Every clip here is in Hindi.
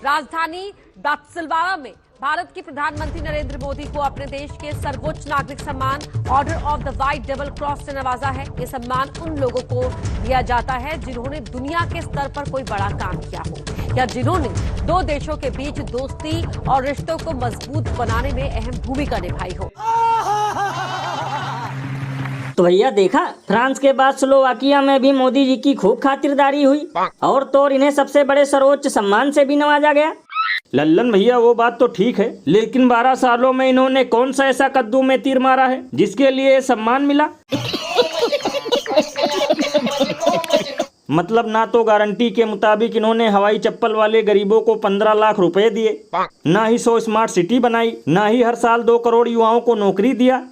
राजधानी ब्रातिस्लावा में भारत के प्रधानमंत्री नरेंद्र मोदी को अपने देश के सर्वोच्च नागरिक सम्मान order of the white double cross से नवाजा है। ये सम्मान उन लोगों को दिया जाता है जिन्होंने दुनिया के स्तर पर कोई बड़ा काम किया हो या जिन्होंने दो देशों के बीच दोस्ती और रिश्तों को मजबूत बनाने में अहम भूमिका निभाई हो। तो भैया देखा, फ्रांस के बाद स्लोवाकिया में भी मोदी जी की खूब खातिरदारी हुई और तो इन्हें सबसे बड़े सर्वोच्च सम्मान से भी नवाजा गया। लल्लन भैया वो बात तो ठीक है, लेकिन 12 सालों में इन्होंने कौन सा ऐसा कद्दू में तीर मारा है जिसके लिए सम्मान मिला? मतलब ना तो गारंटी के मुताबिक इन्होंने हवाई चप्पल वाले गरीबों को 15 लाख रुपए दिए, ना ही 100 स्मार्ट सिटी बनाई, ना ही हर साल 2 करोड़ युवाओं को नौकरी दिया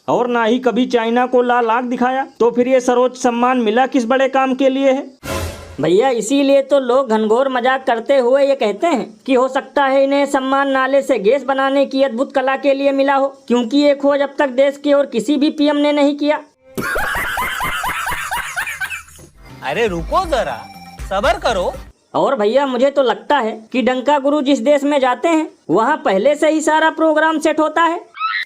और ना ही कभी चाइना को लाल आग दिखाया। तो फिर ये सर्वोच्च सम्मान मिला किस बड़े काम के लिए है? भैया इसीलिए तो लोग घनघोर मजाक करते हुए ये कहते हैं कि हो सकता है इन्हें सम्मान नाले से गैस बनाने की अद्भुत कला के लिए मिला हो, क्योंकि ये खोज अब तक देश के और किसी भी पीएम ने नहीं किया। अरे रुको जरा, सब्र करो। और भैया मुझे तो लगता है कि डंका गुरु जिस देश में जाते हैं वहाँ पहले से ही सारा प्रोग्राम सेट होता है,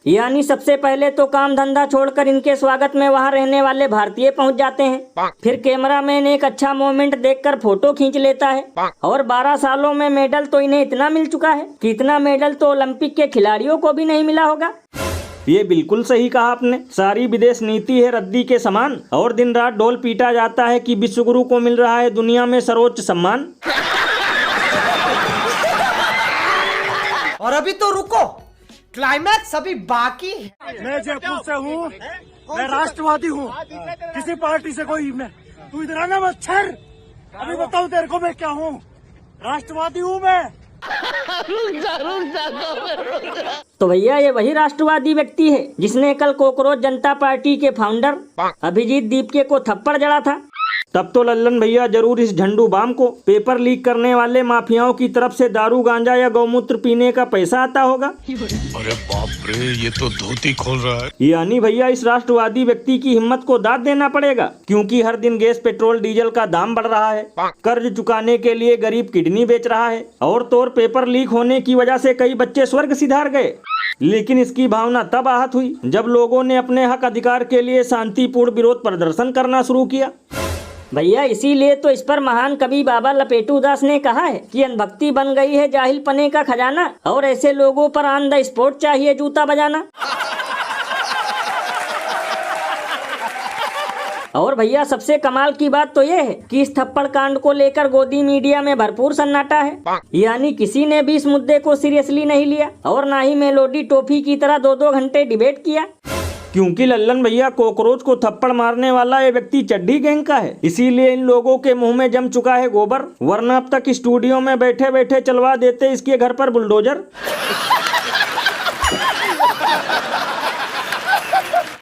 यानी सबसे पहले तो काम धंधा छोड़कर इनके स्वागत में वहाँ रहने वाले भारतीय पहुँच जाते हैं। फिर कैमरामैन एक अच्छा मोमेंट देखकर फोटो खींच लेता है और 12 सालों में मेडल तो इन्हें इतना मिल चुका है कि इतना मेडल तो ओलंपिक के खिलाड़ियों को भी नहीं मिला होगा। ये बिल्कुल सही कहा आपने, सारी विदेश नीति है रद्दी के समान और दिन रात ढोल पीटा जाता है कि विश्व गुरु को मिल रहा है दुनिया में सर्वोच्च सम्मान। और अभी तो रुको, क्लाइमैक्स अभी बाकी है। मैं जयपुर से हूँ, मैं राष्ट्रवादी हूँ, किसी पार्टी से कोई मैं, तू इधर आना मच्छर, अभी बताऊँ तेरे को मैं क्या हूँ, राष्ट्रवादी हूँ मैं। तो भैया ये वही राष्ट्रवादी व्यक्ति है जिसने कल कोकरोच जनता पार्टी के फाउंडर अभिजीत दीपके को थप्पड़ जड़ा था। तब तो लल्लन भैया जरूर इस झंडू बाम को पेपर लीक करने वाले माफियाओं की तरफ से दारू गांजा या गौमूत्र पीने का पैसा आता होगा। अरे बाप रे, ये तो धोती खोल रहा है। यानी भैया इस राष्ट्रवादी व्यक्ति की हिम्मत को दाद देना पड़ेगा, क्योंकि हर दिन गैस पेट्रोल डीजल का दाम बढ़ रहा है, कर्ज चुकाने के लिए गरीब किडनी बेच रहा है और तो पेपर लीक होने की वजह से कई बच्चे स्वर्ग सिधार गए। लेकिन इसकी भावना तब आहत हुई जब लोगों ने अपने हक अधिकार के लिए शांतिपूर्ण विरोध प्रदर्शन करना शुरू किया। भैया इसीलिए तो इस पर महान कवि बाबा लपेटू दास ने कहा है कि अनभक्ति बन गई है जाहिल पने का खजाना और ऐसे लोगों पर ऑन द स्पॉट चाहिए जूता बजाना। और भैया सबसे कमाल की बात तो ये है कि इस थप्पड़ कांड को लेकर गोदी मीडिया में भरपूर सन्नाटा है, यानी किसी ने भी इस मुद्दे को सीरियसली नहीं लिया और ना ही मेलोडी टॉफी की तरह 2-2 घंटे डिबेट किया। क्योंकि लल्लन भैया कोकरोच को थप्पड़ मारने वाला ये व्यक्ति चड्डी गैंग का है, इसीलिए इन लोगों के मुंह में जम चुका है गोबर, वरना अब तक स्टूडियो में बैठे बैठे चलवा देते इसके घर पर बुलडोजर।